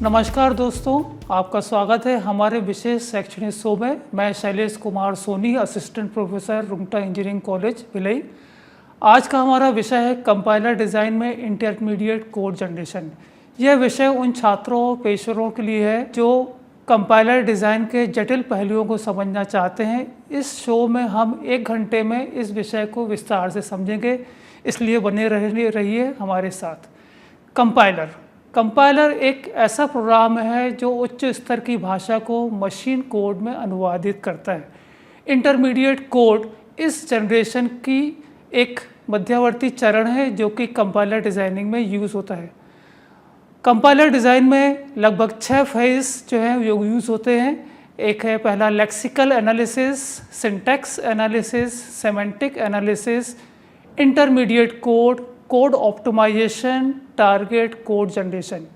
नमस्कार दोस्तों, आपका स्वागत है हमारे विशेष शैक्षणिक शो में। मैं Shailesh Kumar Soni, assistant professor Rungta engineering college Bhilai. आज का हमारा विषय है कंपाइलर डिज़ाइन में इंटरमीडिएट कोड जनरेशन। यह विषय उन छात्रों पेशेवरों के लिए है जो कंपाइलर डिज़ाइन के जटिल पहलुओं को समझना चाहते हैं। इस शो में हम 1 घंटे में इस विषय को विस्तार से समझेंगे, इसलिए बने रहिए हमारे साथ। कंपाइलर एक ऐसा प्रोग्राम है जो उच्च स्तर की भाषा को मशीन कोड में अनुवादित करता है। इंटरमीडिएट कोड इस जनरेशन की एक मध्यवर्ती चरण है जो कि कंपाइलर डिज़ाइनिंग में यूज़ होता है। कंपाइलर डिज़ाइन में लगभग 6 फेज जो है वो यूज़ होते हैं। एक है पहला lexical analysis, syntax analysis, semantic analysis, intermediate code, code optimisation, target code generation.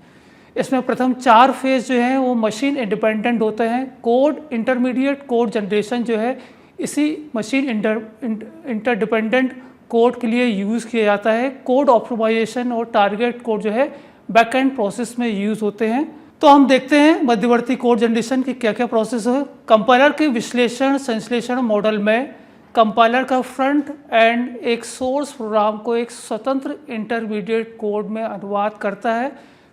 इसमें प्रथम 4 फेज जो हैं वो मशीन इंडिपेंडेंट होते हैं। इंटरमीडिएट कोड जनरेशन जो है इसी मशीन इंटरडिपेंडेंट कोड के लिए यूज़ किया जाता है। कोड ऑप्टिमाइजेशन और टारगेट कोड जो है बैकएंड प्रोसेस में यूज़ होते हैं। तो हम देखते हैं मध्यवर्ती कोड जनरेशन की क्या क्या प्रोसेस है। कंपाइलर के विश्लेषण संश्लेषण मॉडल में कंपाइलर का फ्रंट एंड एक सोर्स प्रोग्राम को एक स्वतंत्र इंटरमीडिएट कोड में अनुवाद करता है।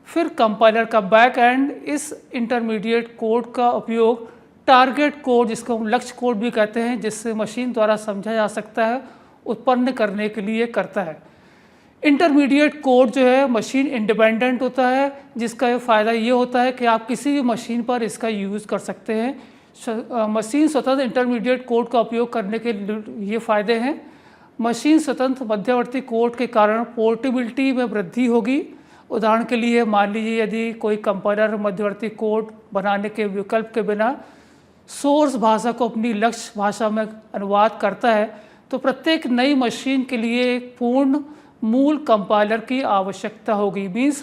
फिर कंपाइलर का बैक एंड इस इंटरमीडिएट कोड का उपयोग टारगेट कोड, जिसको हम लक्ष्य कोड भी कहते हैं, जिससे मशीन द्वारा समझा जा सकता है, उत्पन्न करने के लिए करता है। इंटरमीडिएट कोड जो है मशीन इंडिपेंडेंट होता है, जिसका फ़ायदा ये होता है कि आप किसी भी मशीन पर इसका यूज़ कर सकते हैं। मशीन स्वतंत्र इंटरमीडिएट कोड का उपयोग करने के ये फ़ायदे हैं। मशीन स्वतंत्र मध्यवर्ती कोड के कारण पोर्टेबिलिटी में वृद्धि होगी। उदाहरण के लिए मान लीजिए यदि कोई कंपाइलर मध्यवर्ती कोड बनाने के विकल्प के बिना सोर्स भाषा को अपनी लक्ष्य भाषा में अनुवाद करता है, तो प्रत्येक नई मशीन के लिए एक पूर्ण मूल कंपाइलर की आवश्यकता होगी। मीन्स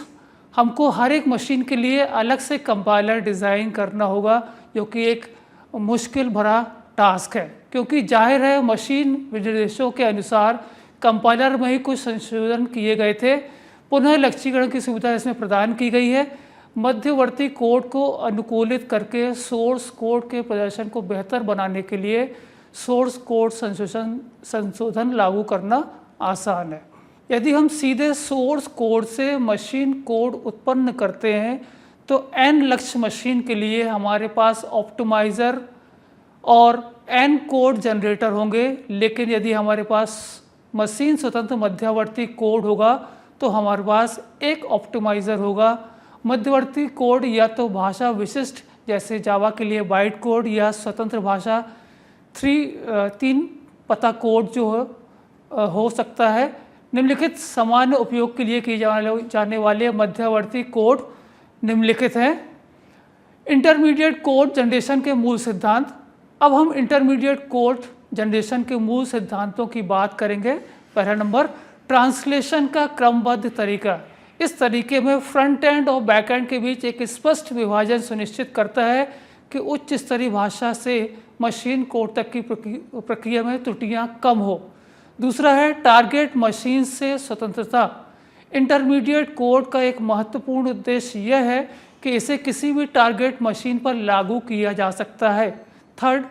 हमको हर एक मशीन के लिए अलग से कंपाइलर डिज़ाइन करना होगा, जो कि एक मुश्किल भरा टास्क है, क्योंकि जाहिर है मशीन विनिर्देशों के अनुसार कंपाइलर में ही कुछ संशोधन किए गए थे। पुनः लक्ष्यीकरण की सुविधा इसमें प्रदान की गई है। मध्यवर्ती कोड को अनुकूलित करके सोर्स कोड के प्रदर्शन को बेहतर बनाने के लिए सोर्स कोड संशोधन लागू करना आसान है। यदि हम सीधे सोर्स कोड से मशीन कोड उत्पन्न करते हैं तो n लक्ष्य मशीन के लिए हमारे पास ऑप्टिमाइज़र और n कोड जनरेटर होंगे। लेकिन यदि हमारे पास मशीन स्वतंत्र मध्यवर्ती कोड होगा तो हमारे पास एक ऑप्टिमाइज़र होगा। मध्यवर्ती कोड या तो भाषा विशिष्ट जैसे जावा के लिए बाइट कोड, या स्वतंत्र भाषा 3 पता कोड जो हो सकता है। निम्नलिखित सामान्य उपयोग के लिए किए जाने वाले मध्यवर्ती कोड निम्नलिखित हैं। इंटरमीडिएट कोड जनरेशन के मूल सिद्धांत। अब हम इंटरमीडिएट कोड जनरेशन के मूल सिद्धांतों की बात करेंगे। पहला नंबर, ट्रांसलेशन का क्रमबद्ध तरीका। इस तरीके में फ्रंट एंड और बैक एंड के बीच एक स्पष्ट विभाजन सुनिश्चित करता है कि उच्च स्तरीय भाषा से मशीन कोड तक की प्रक्रिया में त्रुटियां कम हो। दूसरा है टारगेट मशीन से स्वतंत्रता। इंटरमीडिएट कोड का एक महत्वपूर्ण उद्देश्य यह है कि इसे किसी भी टारगेट मशीन पर लागू किया जा सकता है। थर्ड,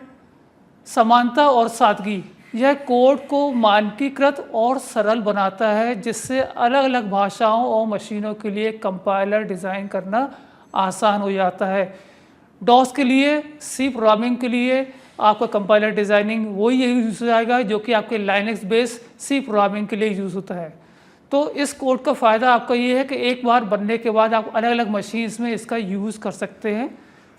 समानता और सादगी। यह कोड को मानकीकृत और सरल बनाता है, जिससे अलग अलग भाषाओं और मशीनों के लिए कंपाइलर डिज़ाइन करना आसान हो जाता है। डॉस के लिए, सी प्रोग्रामिंग के लिए आपका कंपाइलर डिज़ाइनिंग वही यूज़ हो जाएगा जो कि आपके लाइनक्स बेस सी प्रोग्रामिंग के लिए यूज़ होता है। तो इस कोड का फ़ायदा आपका ये है कि एक बार बनने के बाद आप अलग अलग मशीन्स में इसका यूज़ कर सकते हैं।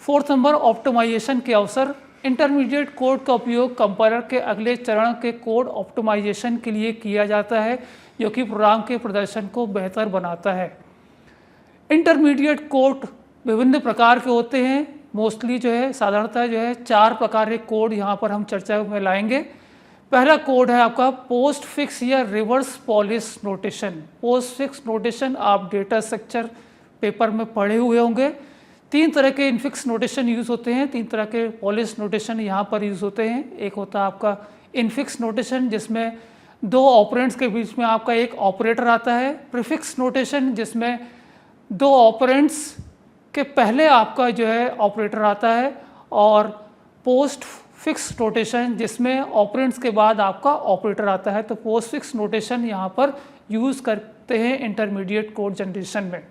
फोर्थ नंबर, ऑप्टिमाइजेशन के अवसर। इंटरमीडिएट कोड का उपयोग कंपाइलर के अगले चरण के कोड ऑप्टिमाइजेशन के लिए किया जाता है, जो कि प्रोग्राम के प्रदर्शन को बेहतर बनाता है। इंटरमीडिएट कोड विभिन्न प्रकार के होते हैं। मोस्टली जो है साधारणतः जो है 4 प्रकार के कोड यहाँ पर हम चर्चा में लाएंगे। पहला कोड है आपका पोस्ट फिक्स या reverse polish notation. Post fix notation आप डेटा स्ट्रक्चर पेपर में पढ़े हुए होंगे। 3 तरह के इनफिक्स नोटेशन यूज़ होते हैं, 3 तरह के पॉलिश नोटेशन यहाँ पर यूज़ होते हैं। एक होता है आपका इनफिक्स नोटेशन, जिसमें 2 ऑपरेंड्स के बीच में आपका एक ऑपरेटर आता है। प्रीफिक्स नोटेशन, जिसमें 2 ऑपरेंड्स के पहले आपका जो है ऑपरेटर आता है, और पोस्ट फिक्स नोटेशन जिसमें ऑपरेंड्स के बाद आपका ऑपरेटर आता है। तो पोस्ट फिक्स नोटेशन यहाँ पर यूज़ करते हैं इंटरमीडिएट कोड जनरेशन में।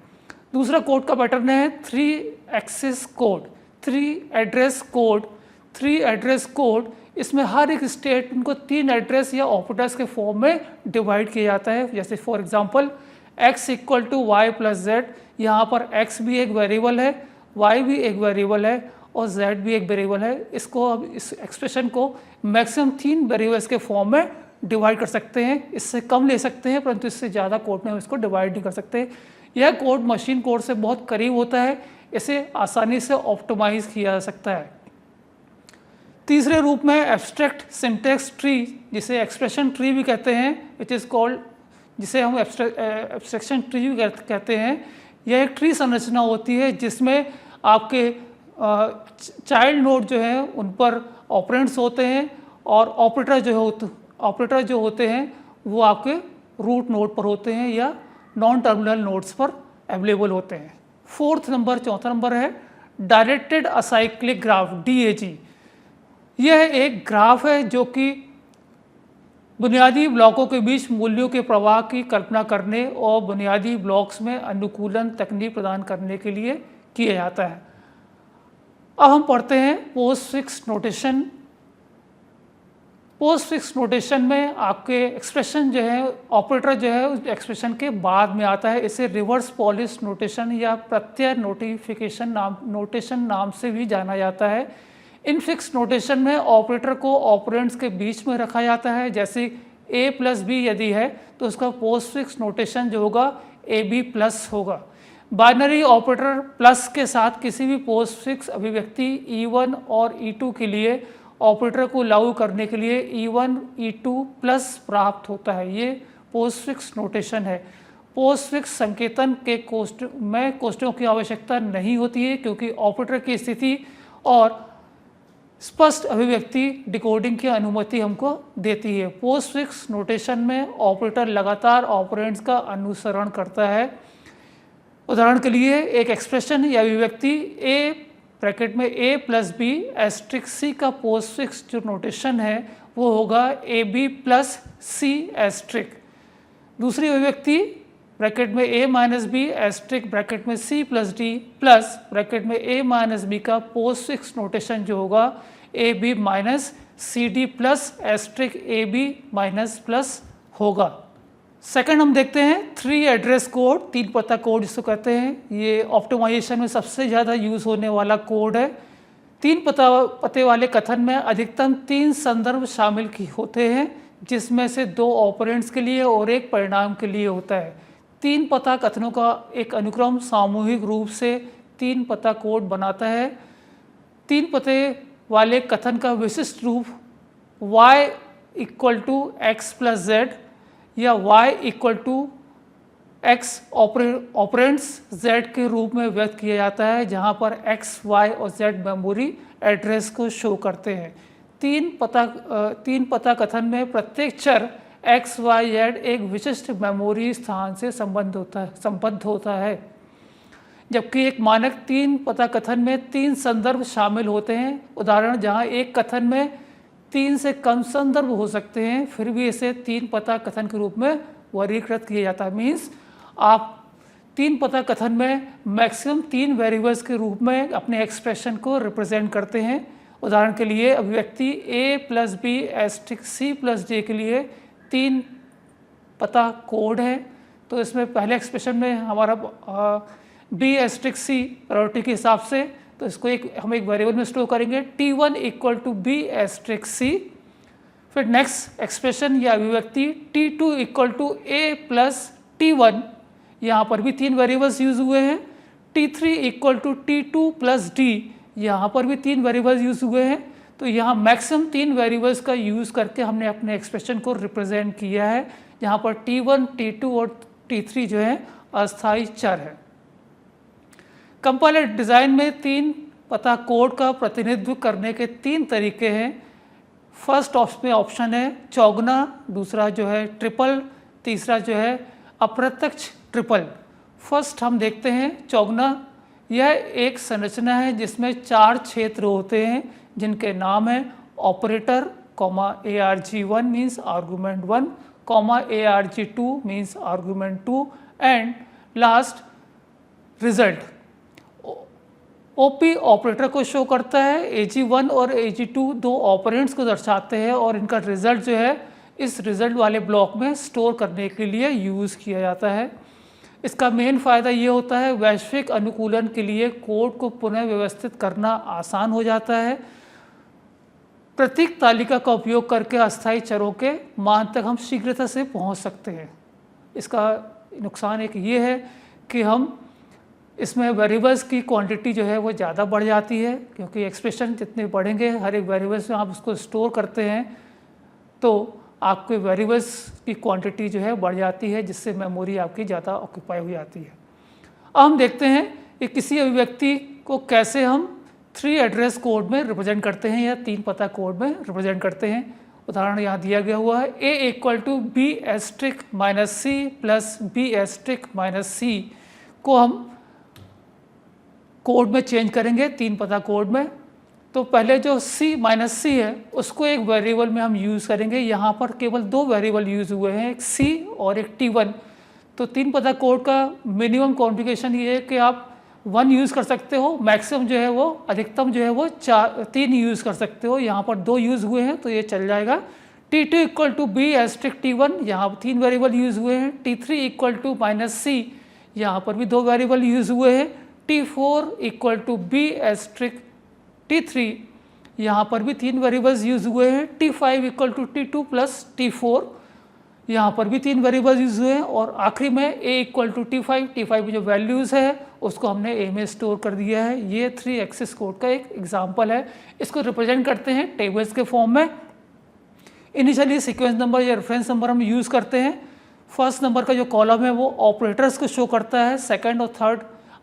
दूसरा कोड का पैटर्न है 3 axis code, 3 address code. 3 address code, इसमें हर एक स्टेटमेंट को 3 एड्रेस या ऑपरेटर्स के फॉर्म में डिवाइड किया जाता है। जैसे for example x equal to y plus z, यहाँ पर x भी एक वेरिएबल है, y भी एक वेरिएबल है और z भी एक वेरिएबल है। इसको अब इस एक्सप्रेशन को मैक्सिमम 3 वेरिएबल्स के फॉर्म में डिवाइड कर सकते हैं। इससे कम ले सकते हैं, परंतु इससे ज़्यादा कोड में हम इसको डिवाइड नहीं कर सकते। यह कोड मशीन कोड से बहुत करीब होता है, इसे आसानी से ऑप्टिमाइज किया जा सकता है। तीसरे रूप में एब्स्ट्रैक्ट सिंटैक्स ट्री, जिसे एक्सप्रेशन ट्री भी कहते हैं, विच इज़ कॉल्ड, जिसे हम एब्स्ट्रैक्शन ट्री भी कहते हैं। यह एक ट्री संरचना होती है जिसमें आपके चाइल्ड नोड जो हैं उन पर ऑपरेंड्स होते हैं, और ऑपरेटर जो होते हैं वो आपके रूट नोड पर होते हैं या नॉन टर्मिनल नोड्स पर अवेलेबल होते हैं। चौथा नंबर है डायरेक्टेड असाइक्लिक ग्राफ, DAG। यह एक ग्राफ है जो कि बुनियादी ब्लॉकों के बीच मूल्यों के प्रवाह की कल्पना करने और बुनियादी ब्लॉक्स में अनुकूलन तकनीक प्रदान करने के लिए किया जाता है। अब हम पढ़ते हैं post fix notation. Post fix notation में आपके एक्सप्रेशन जो है, ऑपरेटर जो है उस एक्सप्रेशन के बाद में आता है। इसे रिवर्स पॉलिश नोटेशन या प्रत्यय नोटेशन नाम से भी जाना जाता है। इन फिक्स नोटेशन में ऑपरेटर को ऑपरेंड्स के बीच में रखा जाता है। जैसे a प्लस बी यदि है तो उसका पोस्ट फिक्स नोटेशन जो होगा AB प्लस होगा। बाइनरी ऑपरेटर प्लस के साथ किसी भी पोस्ट फिक्स अभिव्यक्ति E1 और E2 के लिए ऑपरेटर को लागू करने के लिए E1 E2 प्लस प्राप्त होता है। ये पोस्ट फिक्स नोटेशन है। पोस्ट फिक्स संकेतन के कोष्ठकों की आवश्यकता नहीं होती है, क्योंकि ऑपरेटर की स्थिति और स्पष्ट अभिव्यक्ति डिकोडिंग की अनुमति हमको देती है। पोस्ट फिक्स नोटेशन में ऑपरेटर लगातार ऑपरेंड्स का अनुसरण करता है। उदाहरण के लिए एक एक्सप्रेशन या अभिव्यक्ति ब्रैकेट में a plus b asterisk c का पोस्ट फिक्स जो नोटेशन है वो होगा AB प्लस C एस्ट्रिक। दूसरी अभिव्यक्ति ब्रैकेट में a minus b asterisk bracket में C plus D plus bracket में a माइनस बी का पोस्ट फिक्स नोटेशन जो होगा AB minus CD plus asterisk AB minus plus होगा। सेकंड हम देखते हैं 3 एड्रेस कोड, 3 पता कोड जिसको कहते हैं। ये ऑप्टिमाइजेशन में सबसे ज़्यादा यूज़ होने वाला कोड है। 3 पते वाले कथन में अधिकतम 3 संदर्भ शामिल होते हैं, जिसमें से 2 ऑपरेंड्स के लिए और 1 परिणाम के लिए होता है। 3 पता कथनों का एक अनुक्रम सामूहिक रूप से 3 पता कोड बनाता है। 3 पते वाले कथन का विशिष्ट रूप y equal to x plus z या y equal to x operands z के रूप में व्यक्त किया जाता है, जहां पर x, y और z मेमोरी एड्रेस को शो करते हैं। 3 पता कथन में प्रत्येक चर x, y, z एक विशिष्ट मेमोरी स्थान से संबद्ध होता है, जबकि एक मानक 3 पता कथन में 3 संदर्भ शामिल होते हैं। उदाहरण जहां एक कथन में 3 से कम संदर्भ हो सकते हैं, फिर भी इसे 3 पता कथन के रूप में वर्गीकृत किया जाता है। मीन्स आप 3 पता कथन में मैक्सिमम 3 वेरिएबल्स के रूप में अपने एक्सप्रेशन को रिप्रेजेंट करते हैं। उदाहरण के लिए अभिव्यक्ति a plus b asterisk c plus d के लिए 3 पता कोड है। तो इसमें पहले एक्सप्रेशन में हमारा b एस्ट्रिक c प्रायोरिटी के हिसाब से, तो इसको हम एक वेरिएबल में स्टोर करेंगे t1 equal to b asterisk c। फिर नेक्स्ट एक्सप्रेशन या अभिव्यक्ति t2 equal to a plus t1, यहाँ पर भी 3 वेरिएबल्स यूज हुए हैं। t3 equal to t2 plus d, यहाँ पर भी 3 वेरिएबल्स यूज हुए हैं। तो यहाँ मैक्सिमम 3 वेरिएबल्स का यूज़ करके हमने अपने एक्सप्रेशन को रिप्रेजेंट किया है, जहाँ पर t1, t2 और t3 जो है अस्थायी चर है। कंपाइलर डिज़ाइन में 3 पता कोड का प्रतिनिधित्व करने के 3 तरीके हैं। फर्स्ट ऑप्शन है चौगुना, दूसरा जो है ट्रिपल, तीसरा जो है अप्रत्यक्ष ट्रिपल। फर्स्ट हम देखते हैं चौगुना। यह एक संरचना है जिसमें 4 क्षेत्र होते हैं जिनके नाम है operator, ARG1 means argument 1, ARG2 means argument 2 and last result. OP operator को शो करता है, AG1 और AG2 दो ऑपरेंड्स को दर्शाते हैं और इनका रिजल्ट जो है इस रिजल्ट वाले ब्लॉक में स्टोर करने के लिए यूज़ किया जाता है। इसका मेन फ़ायदा ये होता है वैश्विक अनुकूलन के लिए कोड को पुनः व्यवस्थित करना आसान हो जाता है। प्रतीक तालिका का उपयोग करके अस्थायी चरों के मान तक हम शीघ्रता से पहुंच सकते हैं। इसका नुकसान एक ये है कि हम इसमें वेरिएबल्स की क्वांटिटी जो है वो ज़्यादा बढ़ जाती है, क्योंकि एक्सप्रेशन जितने बढ़ेंगे हर एक वेरिएबल्स में आप उसको स्टोर करते हैं तो आपके वेरिएबल्स की क्वांटिटी जो है बढ़ जाती है, जिससे मेमोरी आपकी ज़्यादा ऑक्यूपाई हो जाती है। अब हम देखते हैं कि किसी अभिव्यक्ति को कैसे हम 3 एड्रेस कोड में रिप्रेजेंट करते हैं या 3 पता कोड में रिप्रेजेंट करते हैं। उदाहरण यहाँ दिया गया हुआ है A = B*-C प्लस B*-C को हम कोड में चेंज करेंगे 3 पता कोड में। तो पहले जो C-C है उसको एक वेरिएबल में हम यूज़ करेंगे। यहाँ पर केवल 2 वेरिएबल यूज़ हुए हैं, एक C और एक T1। तो 3 पता कोड का मिनिमम कॉन्फ़िगरेशन ये है कि आप 1 यूज़ कर सकते हो, मैक्सिमम जो है वो अधिकतम जो है वो 3 यूज़ कर सकते हो। यहाँ पर 2 यूज़ हुए हैं तो ये चल जाएगा। T2 = B*-T1, यहाँ 3 वेरिएबल यूज़ हुए हैं। T3 = -C, यहाँ पर भी 2 वेरिएबल यूज़ हुए हैं। T4 = B*-T3, यहाँ पर भी 3 वेरिएबल्स यूज़ हुए हैं। T5 = T2 + T4, यहाँ पर भी 3 वेरिएबल्स यूज़ हुए हैं। और आखिरी में A = T5 में जो वैल्यूज़ है उसको हमने A में स्टोर कर दिया है। ये 3 एक्सिस कोड का एक एग्जाम्पल है। इसको रिप्रेजेंट करते हैं टेबल्स के फॉर्म में। इनिशियली सीक्वेंस नंबर या रेफरेंस नंबर हम यूज़ करते हैं। फर्स्ट नंबर का जो कॉलम है वो ऑपरेटर्स को शो करता है। सेकंड और थर्ड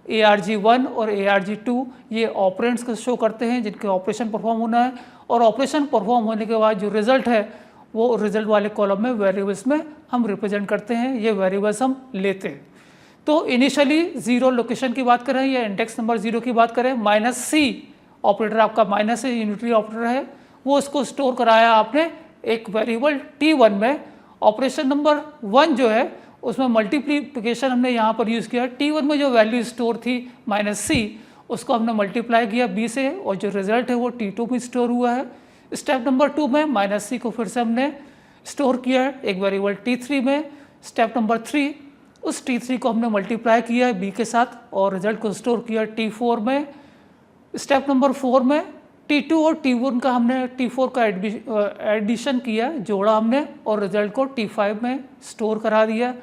ARG1 और ARG2 ये ऑपरेंड्स को शो करते हैं जिनके ऑपरेशन परफॉर्म होना है। और ऑपरेशन परफॉर्म होने के बाद जो रिजल्ट है वो रिजल्ट वाले कॉलम में वेरिएबल्स में हम रिप्रेजेंट करते हैं। ये वेरिएबल्स हम लेते हैं। तो इनिशियली 0 लोकेशन की बात करें या इंडेक्स नंबर 0 की बात करें, -C ऑपरेटर आपका माइनस से यूनिटरी ऑपरेटर है, वो उसको स्टोर कराया आपने एक वेरिएबल T1 में। ऑपरेशन नंबर 1 जो है उसमें मल्टीप्लिकेशन हमने यहाँ पर यूज़ किया। T1 में जो वैल्यू स्टोर थी -C उसको हमने मल्टीप्लाई किया B से और जो रिजल्ट है वो T2 में स्टोर हुआ है। स्टेप नंबर 2 में -C को फिर से हमने स्टोर किया है एक वेरिएबल T3 में। स्टेप नंबर 3 उस T3 को हमने मल्टीप्लाई किया है B के साथ और रिजल्ट को स्टोर किया T4 में। स्टेप नंबर 4 में T2 और T1 का हमने T4 का एडिशन किया, जोड़ा हमने और रिजल्ट को T5 में स्टोर करा दिया।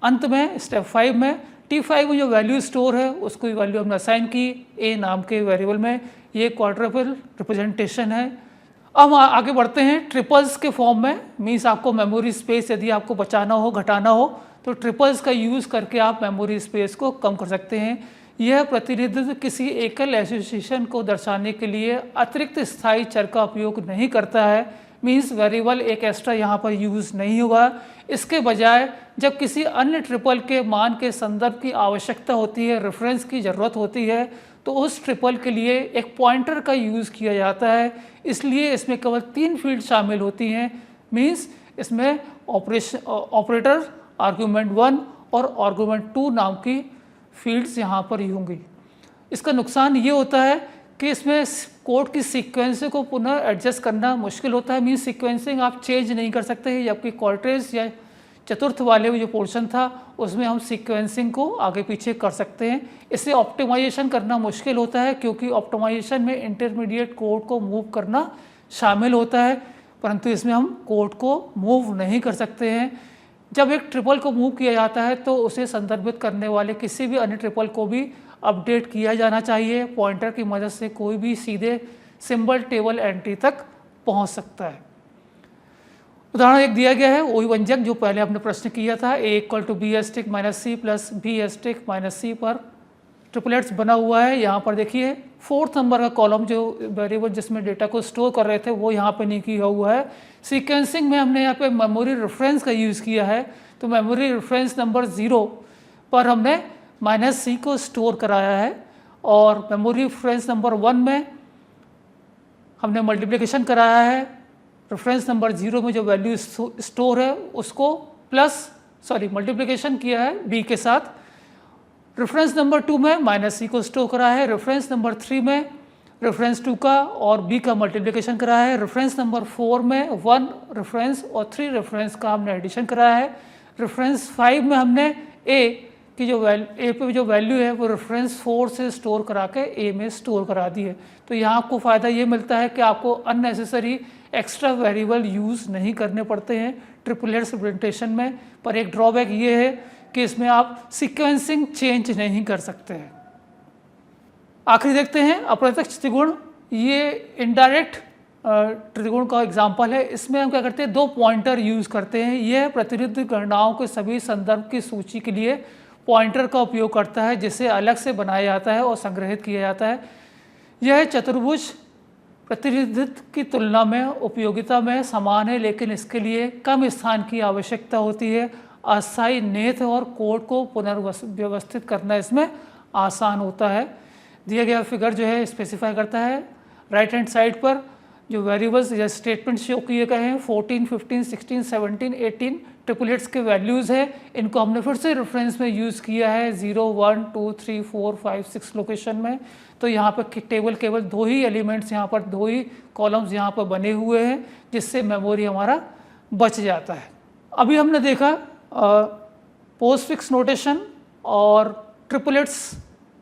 अंत में स्टेप 5 में T5 में जो वैल्यू स्टोर है उसको वैल्यू हमने असाइन की A नाम के वेरिएबल में। ये क्वाड्रपल रिप्रेजेंटेशन है। अब आगे बढ़ते हैं ट्रिपल्स के फॉर्म में। मीन्स आपको मेमोरी स्पेस यदि आपको बचाना हो, घटाना हो तो ट्रिपल्स का यूज़ करके आप मेमोरी स्पेस को कम कर सकते हैं। यह प्रतिनिधित्व किसी एकल एसोसिएशन को दर्शाने के लिए अतिरिक्त स्थायी चर का उपयोग नहीं करता है। मीन्स वेरिएबल एक एक्स्ट्रा यहाँ पर यूज़ नहीं हुआ। इसके बजाय जब किसी अन्य ट्रिपल के मान के संदर्भ की आवश्यकता होती है, रेफरेंस की ज़रूरत होती है, तो उस ट्रिपल के लिए एक पॉइंटर का यूज़ किया जाता है। इसलिए इसमें केवल 3 फील्ड शामिल होती हैं। मीन्स इसमें ऑपरेटर, आर्गूमेंट 1 और आर्गूमेंट 2 नाम की फील्ड्स यहाँ पर ही होंगी। इसका नुकसान ये होता है कि इसमें कोड की सीक्वेंस को पुनः एडजस्ट करना मुश्किल होता है। मीन्स सीक्वेंसिंग आप चेंज नहीं कर सकते, जबकि क्वार्टर्स या चतुर्थ वाले जो पोर्शन था उसमें हम सीक्वेंसिंग को आगे पीछे कर सकते हैं। इसे ऑप्टिमाइजेशन करना मुश्किल होता है क्योंकि ऑप्टिमाइजेशन में इंटरमीडिएट कोड को मूव करना शामिल होता है, परंतु इसमें हम कोड को मूव नहीं कर सकते हैं। जब एक ट्रिपल को मूव किया जाता है तो उसे संदर्भित करने वाले किसी भी अन्य ट्रिपल को भी अपडेट किया जाना चाहिए। पॉइंटर की मदद से कोई भी सीधे सिंबल टेबल एंट्री तक पहुंच सकता है। उदाहरण एक दिया गया है वही व्यंजक जो पहले हमने प्रश्न किया था। A = B*-C प्लस B*-C पर ट्रिपलेट्स बना हुआ है। यहाँ पर देखिए 4th नंबर का कॉलम जो वेरिएबल जिसमें डेटा को स्टोर कर रहे थे वो यहाँ पे नहीं किया हुआ है। सीक्वेंसिंग में हमने यहाँ पे मेमोरी रेफरेंस का यूज़ किया है। तो मेमोरी रेफरेंस नंबर 0 पर हमने -C को स्टोर कराया है और मेमोरी रेफरेंस नंबर 1 में हमने मल्टीप्लिकेशन कराया है, रेफरेंस नंबर 0 में जो वैल्यू स्टोर है उसको मल्टीप्लिकेशन किया है b के साथ, रेफरेंस नंबर 2 में -c को स्टोर करा है, रेफरेंस नंबर 3 में रेफरेंस 2 का और b का मल्टीप्लिकेशन कराया है, रेफरेंस नंबर 4 में 1 रेफरेंस और 3 रेफरेंस का हमने एडिशन कराया है, रेफरेंस 5 में हमने a की जो a पे जो वैल्यू है वो रेफरेंस 4 से स्टोर करा के a में स्टोर करा दी है। तो यहाँ आपको फ़ायदा ये मिलता है कि आपको अननेसेसरी एक्स्ट्रा वेरिएबल यूज़ नहीं करने पड़ते हैं ट्रिपलेट रिप्रेजेंटेशन में। पर एक ड्रॉबैक ये है कि इसमें आप सीक्वेंसिंग चेंज नहीं कर सकते हैं। आखिरी देखते हैं अप्रत्यक्ष त्रिगुण। ये इनडायरेक्ट त्रिगुण का एग्जाम्पल है। इसमें हम क्या करते हैं, 2 पॉइंटर यूज़ करते हैं। यह प्रतिनिधि गणनाओं के सभी संदर्भ की सूची के लिए पॉइंटर का उपयोग करता है, जिसे अलग से बनाया जाता है और संग्रहित किया जाता है। यह चतुर्भुज प्रतिनिधित्व की तुलना में उपयोगिता में समान है, लेकिन इसके लिए कम स्थान की आवश्यकता होती है। अस्थायी नेत और कोड को पुनर्व्यवस्थित करना इसमें आसान होता है। दिया गया फिगर जो है स्पेसिफाई करता है राइट हैंड साइड पर जो वेरिएबल्स या स्टेटमेंट शो किए गए हैं 14, 15, 16, 17, 18 ट्रिपलेट्स के वैल्यूज़ है। इनको हमने फिर से रेफरेंस में यूज़ किया है 0, 1, 2, 3, 4, 5, 6 लोकेशन में। तो यहाँ पर टेबल केवल 2 ही एलिमेंट्स, यहाँ पर 2 ही कॉलम्स यहाँ पर बने हुए हैं, जिससे मेमोरी हमारा बच जाता है। अभी हमने देखा पोस्टफिक्स नोटेशन और ट्रिपलेट्स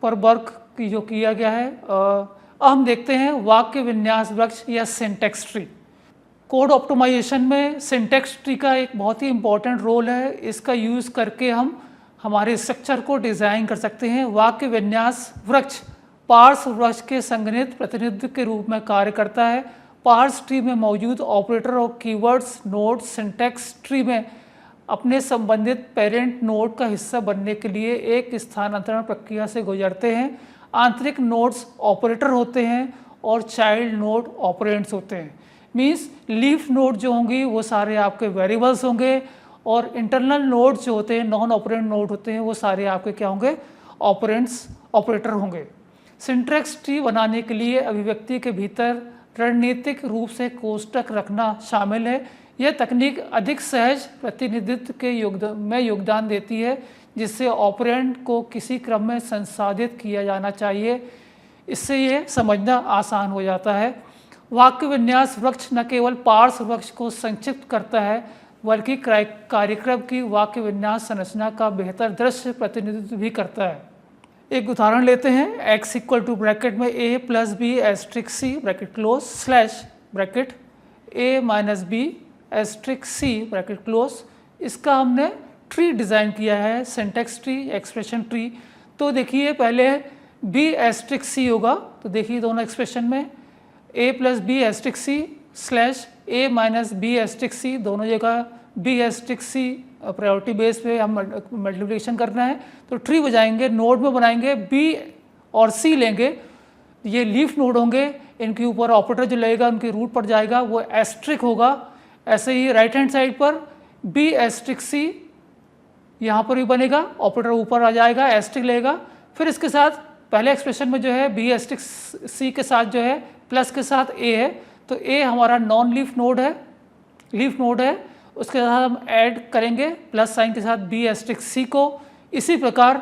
पर वर्क की जो किया गया है। अब हम देखते हैं वाक्य विन्यास वृक्ष या सिंटैक्स ट्री। कोड ऑप्टिमाइजेशन में सिंटैक्स ट्री का एक बहुत ही इम्पॉर्टेंट रोल है। इसका यूज़ करके हम हमारे स्ट्रक्चर को डिज़ाइन कर सकते हैं। वाक्य विन्यास वृक्ष पार्स वृक्ष के संगठित प्रतिनिधित्व के रूप में कार्य करता है। पार्स ट्री में मौजूद ऑपरेटर और कीवर्ड्स नोड्स सिंटैक्स ट्री में अपने संबंधित पेरेंट नोड का हिस्सा बनने के लिए एक स्थानांतरण प्रक्रिया से गुजरते हैं। आंतरिक नोड्स ऑपरेटर होते हैं और चाइल्ड नोड ऑपरेंड्स होते हैं। मींस लीफ नोड जो होंगी वो सारे आपके वेरिएबल्स होंगे और इंटरनल नोड जो होते हैं नॉन ऑपरेंड नोड होते हैं वो सारे आपके क्या होंगे, ऑपरेंड्स ऑपरेटर होंगे। सिंटैक्स ट्री बनाने के लिए अभिव्यक्ति के भीतर रणनीतिक रूप से कोष्ठक रखना शामिल है। यह तकनीक अधिक सहज प्रतिनिधित्व के योगदान देती है, जिससे ऑपरेंड को किसी क्रम में संसाधित किया जाना चाहिए। इससे ये समझना आसान हो जाता है। वाक्य विन्यास वृक्ष न केवल पार्स वृक्ष को संक्षिप्त करता है, बल्कि कार्यक्रम की वाक्य विन्यास संरचना का बेहतर दृश्य प्रतिनिधित्व भी करता है। एक उदाहरण लेते हैं। x = ब्रैकेट में a + b * c bracket close slash bracket a - b * c bracket close. इसका हमने ट्री डिज़ाइन किया है, सिंटैक्स ट्री, एक्सप्रेशन ट्री। तो देखिए पहले b * c होगा, तो देखिए दोनों एक्सप्रेशन में a + b * c slash a - b * c दोनों जगह b * c प्रायोरिटी बेस पे हम मल्टीप्लिकेशन करना है। तो ट्री बजाएंगे, नोड में बनाएंगे, b और c लेंगे, ये लीफ नोड होंगे, इनके ऊपर ऑपरेटर जो लगेगा उनके रूट पर जाएगा वो एस्ट्रिक होगा। ऐसे ही राइट हैंड साइड पर b * c यहाँ पर भी बनेगा, ऑपरेटर ऊपर आ जाएगा, एस्ट्रिक लेगा। फिर इसके साथ पहले एक्सप्रेशन में जो है b * c के साथ जो है प्लस के साथ a है, तो a हमारा नॉन लीफ नोड है, लीफ नोड है। उसके साथ हम ऐड करेंगे प्लस साइन के साथ b * c को। इसी प्रकार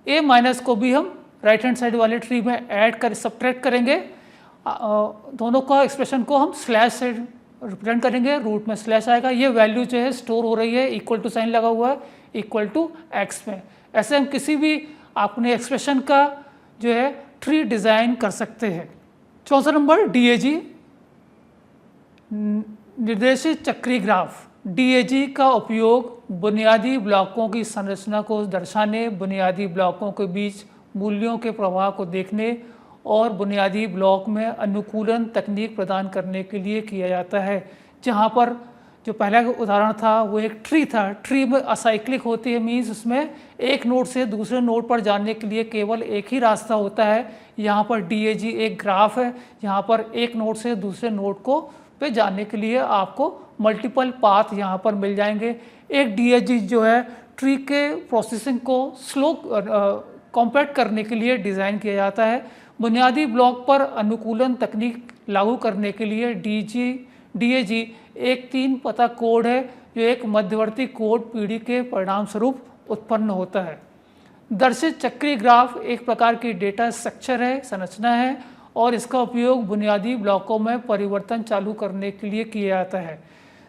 a - को भी हम राइट हैंड साइड वाले ट्री में ऐड कर सब्ट्रैक्ट करेंगे। दोनों का एक्सप्रेशन को हम स्लैश से रिप्रेजेंट करेंगे, रूट में स्लैश आएगा। ये वैल्यू जो है स्टोर हो रही है, इक्वल टू साइन लगा हुआ है, इक्वल टू x में। ऐसे हम किसी भी अपने एक्सप्रेशन का जो है ट्री डिज़ाइन कर सकते हैं। चौथा नंबर DAG निर्देशित चक्रीय ग्राफ। DAG का उपयोग बुनियादी ब्लॉकों की संरचना को दर्शाने, बुनियादी ब्लॉकों के बीच मूल्यों के प्रवाह को देखने और बुनियादी ब्लॉक में अनुकूलन तकनीक प्रदान करने के लिए किया जाता है। जहाँ पर जो पहला उदाहरण था वो एक ट्री था। ट्री में असाइक्लिक होती है, मीन्स उसमें एक नोड से दूसरे नोड पर जाने के लिए केवल एक ही रास्ता होता है। यहाँ पर DAG एक ग्राफ है, यहाँ पर एक नोड से दूसरे नोड को पे जाने के लिए आपको मल्टीपल पाथ यहाँ पर मिल जाएंगे। एक DAG जो है ट्री के प्रोसेसिंग को स्लो कॉम्पैक्ट करने के लिए डिज़ाइन किया जाता है। बुनियादी ब्लॉक पर अनुकूलन तकनीक लागू करने के लिए DAG एक 3 पता कोड है जो एक मध्यवर्ती कोड पीढ़ी के परिणाम स्वरूप उत्पन्न होता है। दर्शित चक्रीय ग्राफ एक प्रकार की डेटा स्ट्रक्चर है, संरचना है, और इसका उपयोग बुनियादी ब्लॉकों में परिवर्तन चालू करने के लिए किया जाता है।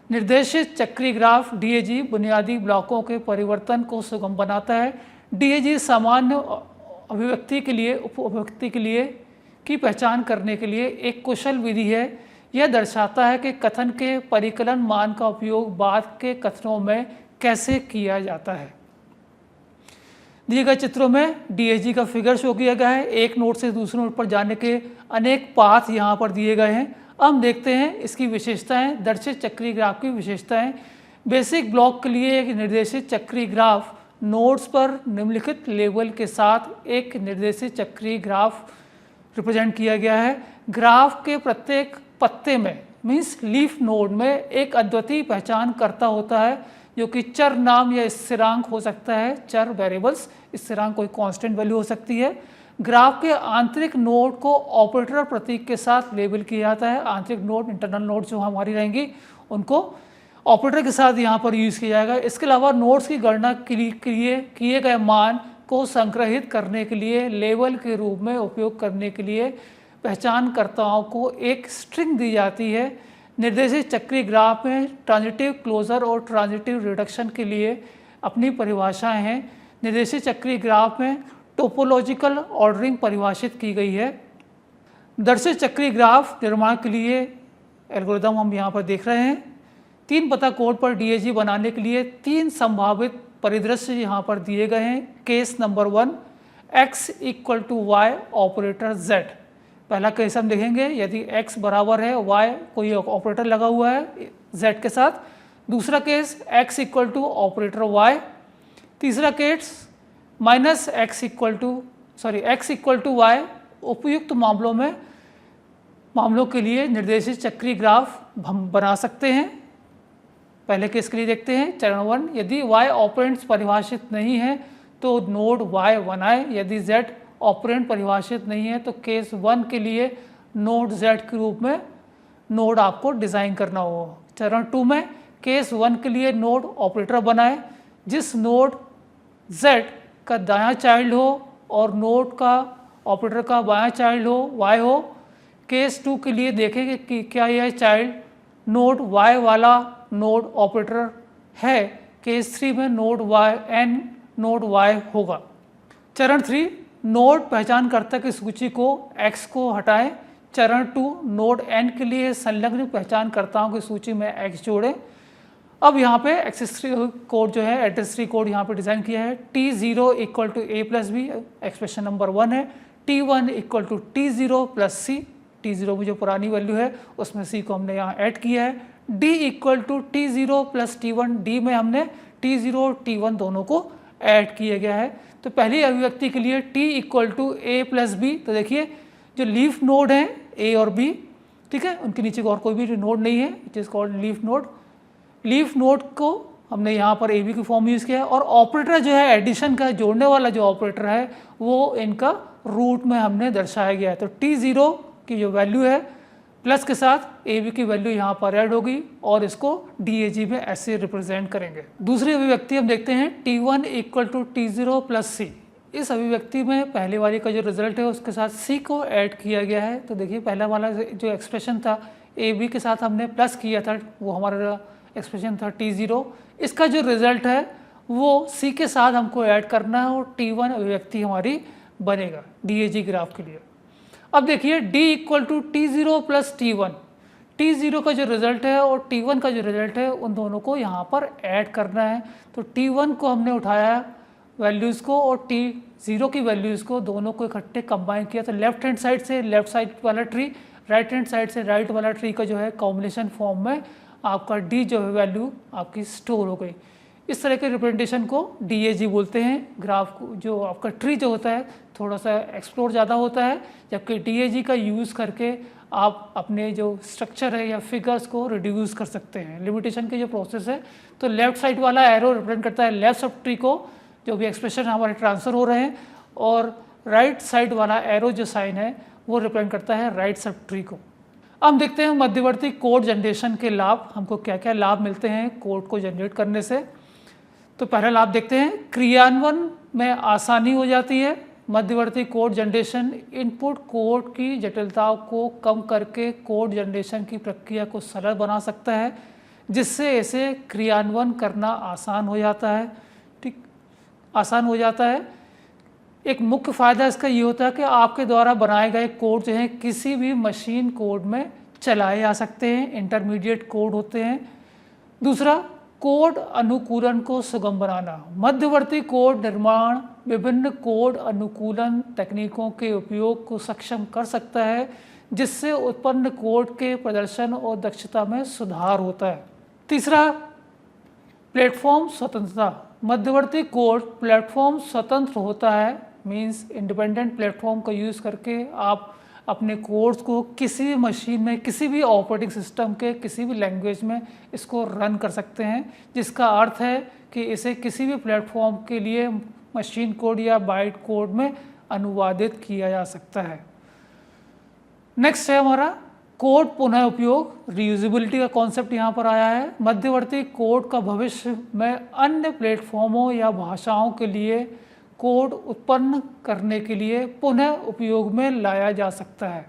निर्देशित चक्रीय ग्राफ DAG बुनियादी ब्लॉकों के परिवर्तन को सुगम बनाता है। DAG सामान्य अभिव्यक्ति के लिए उप अभिव्यक्ति के लिए की पहचान करने के लिए एक कुशल विधि है। यह दर्शाता है कि कथन के परिकलन मान का उपयोग बाद के कथनों में कैसे किया जाता है। दिए गए चित्रों में DAG का फिगर शो किया गया है। एक नोड से दूसरे नोड पर जाने के अनेक पाथ यहाँ पर दिए गए हैं। अब देखते हैं इसकी विशेषताएं, दर्शित चक्रीय ग्राफ की विशेषताएं। बेसिक ब्लॉक के लिए एक निर्देशित चक्रीय ग्राफ नोड्स पर निम्नलिखित लेबल के साथ एक निर्देशित चक्रीय ग्राफ रिप्रेजेंट किया गया है। ग्राफ के प्रत्येक पत्ते में मीन्स लीफ नोड में एक अद्वितीय पहचान करता होता है जो कि चर नाम या स्थिरांक हो सकता है। चर वेरिएबल्स, स्थिरांक कोई कांस्टेंट वैल्यू हो सकती है। ग्राफ के आंतरिक नोड को ऑपरेटर प्रतीक के साथ लेबल किया जाता है। आंतरिक नोड, इंटरनल नोड जो हमारी रहेंगी, उनको ऑपरेटर के साथ यहाँ पर यूज़ किया जाएगा। इसके अलावा नोड्स की गणना के लिए किए गए मान को संग्रहित करने के लिए लेबल के रूप में उपयोग करने के लिए पहचानकर्ताओं को एक स्ट्रिंग दी जाती है। निर्देशित चक्रीय ग्राफ में ट्रांजिटिव क्लोजर और ट्रांजिटिव रिडक्शन के लिए अपनी परिभाषाएं हैं। निर्देशित चक्रीय ग्राफ में टोपोलॉजिकल ऑर्डरिंग परिभाषित की गई है। दर्शित चक्रीय ग्राफ निर्माण के लिए एल्गोरिदम हम यहाँ पर देख रहे हैं। 3 पता कोड पर DAG बनाने के लिए 3 संभावित परिदृश्य यहाँ पर दिए गए हैं। Case number 1, x = y operator z। पहला केस हम देखेंगे, यदि x बराबर है y, कोई ऑपरेटर लगा हुआ है z के साथ। दूसरा केस x = ऑपरेटर y। तीसरा केस x = y। उपयुक्त मामलों के लिए निर्देशित चक्रीय ग्राफ हम बना सकते हैं। पहले केस के लिए देखते हैं, चरण 1, यदि y ऑपरेंड्स परिभाषित नहीं है तो नोड y बनाएं। यदि z ऑपरेंड परिभाषित नहीं है तो केस 1 के लिए नोड z के रूप में नोड आपको डिज़ाइन करना होगा। चरण 2 में केस 1 के लिए नोड ऑपरेटर बनाएं जिस नोड z का दायां चाइल्ड हो और नोड का ऑपरेटर का बायां चाइल्ड हो, y हो। केस 2 के लिए देखेंगे कि क्या यह चाइल्ड नोड y वाला नोड ऑपरेटर है। केस 3 में नोड y होगा। चरण 3, नोड पहचानकर्ता की सूची को x को हटाएं। चरण 2, नोड n के लिए संलग्न पहचानकर्ताओं की सूची में x जोड़ें। अब यहाँ पे एक्सेस ट्री कोड जो है, एड्रेस ट्री कोड यहाँ पे डिज़ाइन किया है। T0 = a + b expression number 1 है। T1 = T0 + c। T0 में जो पुरानी वैल्यू है उसमें c को हमने यहाँ ऐड किया है। D = T0 + T1। D में हमने T0 और T1 दोनों को ऐड किया गया है। तो पहली अभिव्यक्ति के लिए T = a + b। तो देखिए जो लीफ नोड हैं a और b, ठीक है, उनके नीचे और कोई भी नोड नहीं है, it is called leaf node. Leaf node को हमने यहाँ पर AB की फॉर्म यूज़ किया है। और ऑपरेटर जो है एडिशन का, जोड़ने वाला जो ऑपरेटर है वो इनका रूट में हमने दर्शाया गया है। तो T0 की जो वैल्यू है प्लस के साथ AB की वैल्यू यहाँ पर ऐड होगी और इसको DAG में ऐसे रिप्रेजेंट करेंगे। दूसरी अभिव्यक्ति हम देखते हैं, T1 = T0 + c। इस अभिव्यक्ति में पहले वाले का जो रिजल्ट है उसके साथ c को ऐड किया गया है। तो देखिए पहला वाला जो एक्सप्रेशन था AB के साथ हमने प्लस किया था, वो हमारा एक्सप्रेशन था T0। इसका जो रिजल्ट है वो c के साथ हमको ऐड करना है और T1 अभिव्यक्ति हमारी बनेगा DAG ग्राफ के लिए। अब देखिए D = T0 + T1। T0 का जो रिजल्ट है और T1 का जो रिजल्ट है उन दोनों को यहाँ पर ऐड करना है। तो T1 को हमने उठाया वैल्यूज़ को और T0 की वैल्यूज़ को, दोनों को इकट्ठे कंबाइन किया। तो लेफ्ट हैंड साइड से लेफ्ट साइड वाला ट्री, राइट हैंड साइड से राइट वाला ट्री का जो है कॉम्बिनेशन फॉर्म में आपका D जो है वैल्यू आपकी स्टोर हो गई। इस तरह के रिप्रेजेंटेशन को DAG बोलते हैं। ग्राफ को, जो आपका ट्री जो होता है थोड़ा सा एक्सप्लोर ज़्यादा होता है, जबकि DAG का यूज़ करके आप अपने जो स्ट्रक्चर है या फिगर्स को रिड्यूस कर सकते हैं। लिमिटेशन के जो प्रोसेस है, तो लेफ्ट साइड वाला एरो रिप्रेजेंट करता है लेफ्ट सब ट्री को, जो भी एक्सप्रेशन हमारे ट्रांसफ़र हो रहे हैं, और राइट साइड वाला एरो जो साइन है वो रिप्रेजेंट करता है राइट सब ट्री को। अब देखते हैं मध्यवर्ती कोड जनरेशन के लाभ, हमको क्या क्या लाभ मिलते हैं कोड को जनरेट करने से। तो पहला लाभ देखते हैं, क्रियान्वयन में आसानी हो जाती है। मध्यवर्ती कोड जनरेशन इनपुट कोड की जटिलताओं को कम करके कोड जनरेशन की प्रक्रिया को सरल बना सकता है, जिससे इसे क्रियान्वयन करना आसान हो जाता है। ठीक, आसान हो जाता है। एक मुख्य फ़ायदा इसका ये होता है कि आपके द्वारा बनाए गए कोड जो हैं किसी भी मशीन कोड में चलाए जा सकते हैं, इंटरमीडिएट कोड होते हैं। दूसरा, कोड अनुकूलन को सुगम बनाना। मध्यवर्ती कोड निर्माण विभिन्न कोड अनुकूलन तकनीकों के उपयोग को सक्षम कर सकता है, जिससे उत्पन्न कोड के प्रदर्शन और दक्षता में सुधार होता है। तीसरा, प्लेटफॉर्म स्वतंत्रता। मध्यवर्ती कोड प्लेटफॉर्म स्वतंत्र होता है, मीन्स इंडिपेंडेंट प्लेटफॉर्म का यूज़ करके आप अपने कोड्स को किसी भी मशीन में, किसी भी ऑपरेटिंग सिस्टम के किसी भी लैंग्वेज में इसको रन कर सकते हैं, जिसका अर्थ है कि इसे किसी भी प्लेटफॉर्म के लिए मशीन कोड या बाइट कोड में अनुवादित किया जा सकता है। नेक्स्ट है हमारा कोड पुनः उपयोग, रीयूजेबिलिटी का कॉन्सेप्ट यहाँ पर आया है। मध्यवर्ती कोड का भविष्य में अन्य प्लेटफॉर्मों या भाषाओं के लिए कोड उत्पन्न करने के लिए पुनः उपयोग में लाया जा सकता है।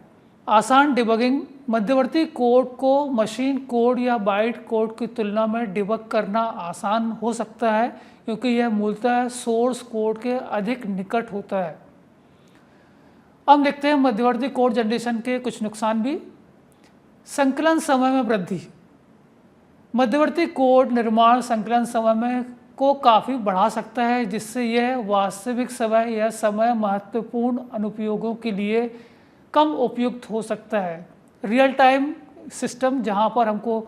आसान डिबगिंग। मध्यवर्ती कोड को मशीन कोड या बाइट कोड की तुलना में डिबग करना आसान हो सकता है, क्योंकि यह मूलतः सोर्स कोड के अधिक निकट होता है। अब देखते हैं मध्यवर्ती कोड जनरेशन के कुछ नुकसान भी। संकलन समय में वृद्धि। मध्यवर्ती कोड निर्माण संकलन समय में को काफ़ी बढ़ा सकता है, जिससे यह वास्तविक समय या समय महत्वपूर्ण अनुप्रयोगों के लिए कम उपयुक्त हो सकता है। रियल टाइम सिस्टम, जहां पर हमको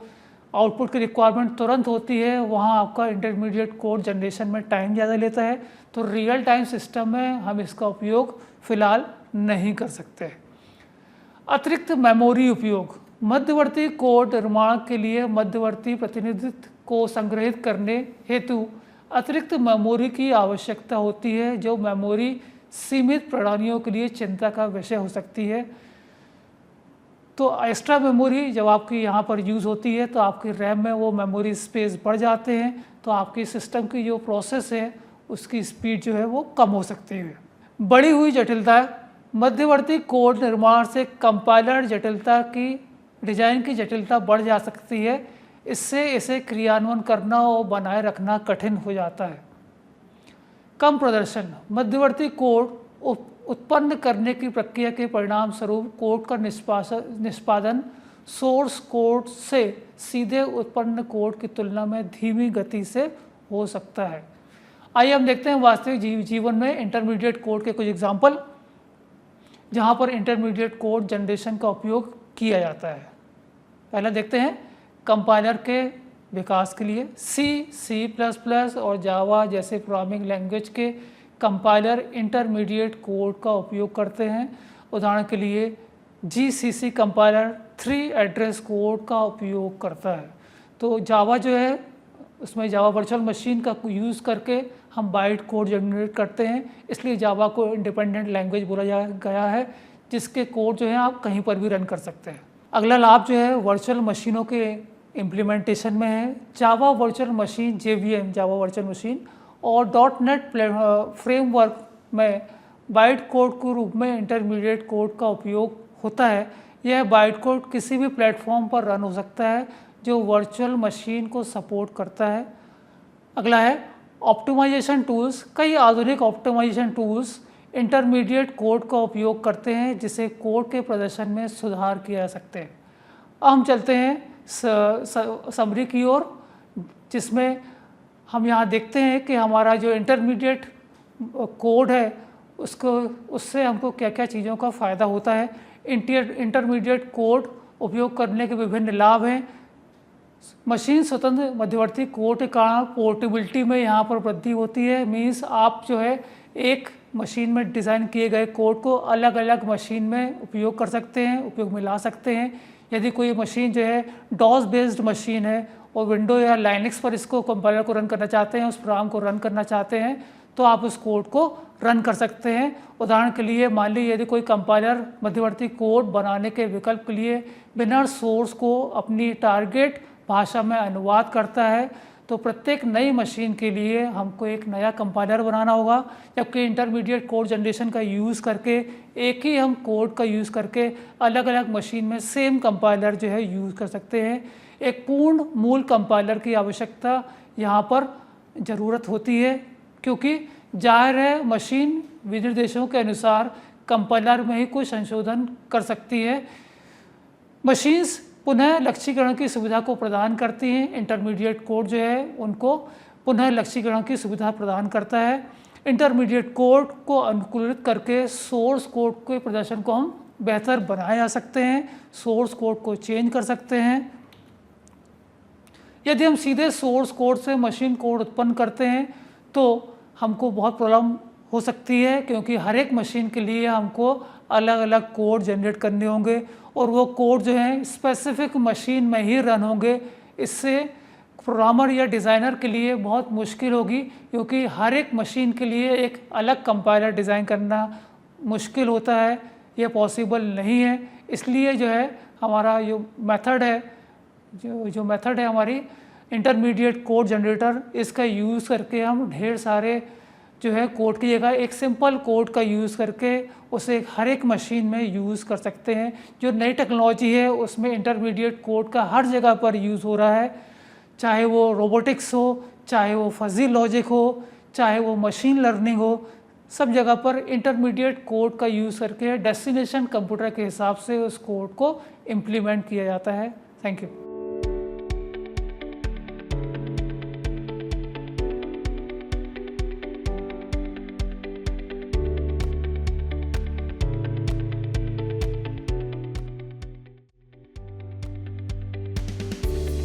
आउटपुट की रिक्वायरमेंट तुरंत होती है, वहां आपका इंटरमीडिएट कोड जनरेशन में टाइम ज़्यादा लेता है, तो रियल टाइम सिस्टम में हम इसका उपयोग फ़िलहाल नहीं कर सकते। अतिरिक्त मेमोरी उपयोग। मध्यवर्ती कोड निर्माण के लिए मध्यवर्ती प्रतिनिधित्व को संग्रहित करने हेतु अतिरिक्त मेमोरी की आवश्यकता होती है, जो मेमोरी सीमित प्रणालियों के लिए चिंता का विषय हो सकती है। तो एक्स्ट्रा मेमोरी जब आपकी यहाँ पर यूज़ होती है तो आपकी रैम में वो मेमोरी स्पेस बढ़ जाते हैं, तो आपकी सिस्टम की जो प्रोसेस है उसकी स्पीड जो है वो कम हो सकती है। बढ़ी हुई जटिलता। मध्यवर्ती कोड निर्माण से कंपाइलर जटिलता की डिज़ाइन की जटिलता बढ़ जा सकती है, इससे इसे क्रियान्वयन करना और बनाए रखना कठिन हो जाता है। कम प्रदर्शन। मध्यवर्ती कोड उत्पन्न करने की प्रक्रिया के परिणाम स्वरूप कोड का निष्पादन सोर्स कोड से सीधे उत्पन्न कोड की तुलना में धीमी गति से हो सकता है। आइए हम देखते हैं वास्तविक जीवन में इंटरमीडिएट कोड के कुछ एग्जाम्पल, जहाँ पर इंटरमीडिएट कोड जनरेशन का उपयोग किया जाता है। पहला देखते हैं कंपाइलर के विकास के लिए C++ और जावा जैसे प्रोग्रामिंग लैंग्वेज के कंपाइलर इंटरमीडिएट कोड का उपयोग करते हैं। उदाहरण के लिए GCC कंपाइलर 3 एड्रेस कोड का उपयोग करता है। तो जावा जो है उसमें जावा वर्चुअल मशीन का यूज़ करके हम बाइट कोड जनरेट करते हैं, इसलिए जावा को इंडिपेंडेंट लैंग्वेज बोला गया है, जिसके कोड जो है आप कहीं पर भी रन कर सकते हैं। अगला लाभ जो है वर्चुअल मशीनों के इम्प्लीमेंटेशन में है। Java virtual machine JVM Java virtual machine और .NET फ्रेमवर्क में बाइट कोड के रूप में इंटरमीडिएट कोड का उपयोग होता है। यह बाइट कोड किसी भी प्लेटफॉर्म पर रन हो सकता है जो वर्चुअल मशीन को सपोर्ट करता है। अगला है ऑप्टिमाइजेशन टूल्स। कई आधुनिक ऑप्टिमाइजेशन टूल्स इंटरमीडिएट कोड का उपयोग करते हैं, जिसे कोड के प्रदर्शन में सुधार किया जा सकते हैं। अब हम चलते हैं समरी की ओर, जिसमें हम यहाँ देखते हैं कि हमारा जो इंटरमीडिएट कोड है उससे हमको क्या क्या चीज़ों का फ़ायदा होता है। इंटरमीडिएट कोड उपयोग करने के विभिन्न लाभ हैं। मशीन स्वतंत्र मध्यवर्ती कोड के कारण पोर्टेबिलिटी में यहाँ पर वृद्धि होती है। मीन्स आप जो है एक मशीन में डिज़ाइन किए गए कोड को अलग अलग मशीन में उपयोग कर सकते हैं, उपयोग में ला सकते हैं। यदि कोई मशीन जो है डॉस बेस्ड मशीन है और विंडो या लाइनक्स पर इसको कंपाइलर को रन करना चाहते हैं, उस प्रोग्राम को रन करना चाहते हैं, तो आप उस कोड को रन कर सकते हैं। उदाहरण के लिए मान लीजिए यदि कोई कंपाइलर मध्यवर्ती कोड बनाने के विकल्प के लिए बिना सोर्स को अपनी टारगेट भाषा में अनुवाद करता है, तो प्रत्येक नई मशीन के लिए हमको एक नया कंपाइलर बनाना होगा, जबकि इंटरमीडिएट कोड जनरेशन का यूज़ करके एक ही हम कोड का यूज़ करके अलग अलग मशीन में सेम कंपाइलर जो है यूज़ कर सकते हैं। एक पूर्ण मूल कंपाइलर की आवश्यकता यहाँ पर ज़रूरत होती है, क्योंकि जाहिर है मशीन विनिर्देशों के अनुसार कंपाइलर में ही कोई संशोधन कर सकती है। मशीन्स पुनः लक्ष्यीकरण की सुविधा को प्रदान करती हैं। इंटरमीडिएट कोड जो है उनको पुनः लक्ष्यीकरण की सुविधा प्रदान करता है। इंटरमीडिएट कोड को अनुकूलित करके सोर्स कोड के प्रदर्शन को हम बेहतर बनाया जा सकते हैं, सोर्स कोड को चेंज कर सकते हैं। यदि हम सीधे सोर्स कोड से मशीन कोड उत्पन्न करते हैं तो हमको बहुत प्रॉब्लम हो सकती है, क्योंकि हर एक मशीन के लिए हमको अलग अलग कोड जनरेट करने होंगे और वो कोड जो है स्पेसिफिक मशीन में ही रन होंगे। इससे प्रोग्रामर या डिज़ाइनर के लिए बहुत मुश्किल होगी, क्योंकि हर एक मशीन के लिए एक अलग कंपाइलर डिज़ाइन करना मुश्किल होता है, यह पॉसिबल नहीं है। इसलिए जो है हमारा जो मेथड है हमारी इंटरमीडिएट कोड जनरेटर, इसका यूज़ करके हम ढेर सारे जो है कोड की जगह एक सिंपल कोड का यूज़ करके उसे हर एक मशीन में यूज़ कर सकते हैं। जो नई टेक्नोलॉजी है उसमें इंटरमीडिएट कोड का हर जगह पर यूज़ हो रहा है, चाहे वो रोबोटिक्स हो, चाहे वो फजी लॉजिक हो, चाहे वो मशीन लर्निंग हो, सब जगह पर इंटरमीडिएट कोड का यूज़ करके डेस्टिनेशन कंप्यूटर के हिसाब से उस कोड को इम्प्लीमेंट किया जाता है। Thank you.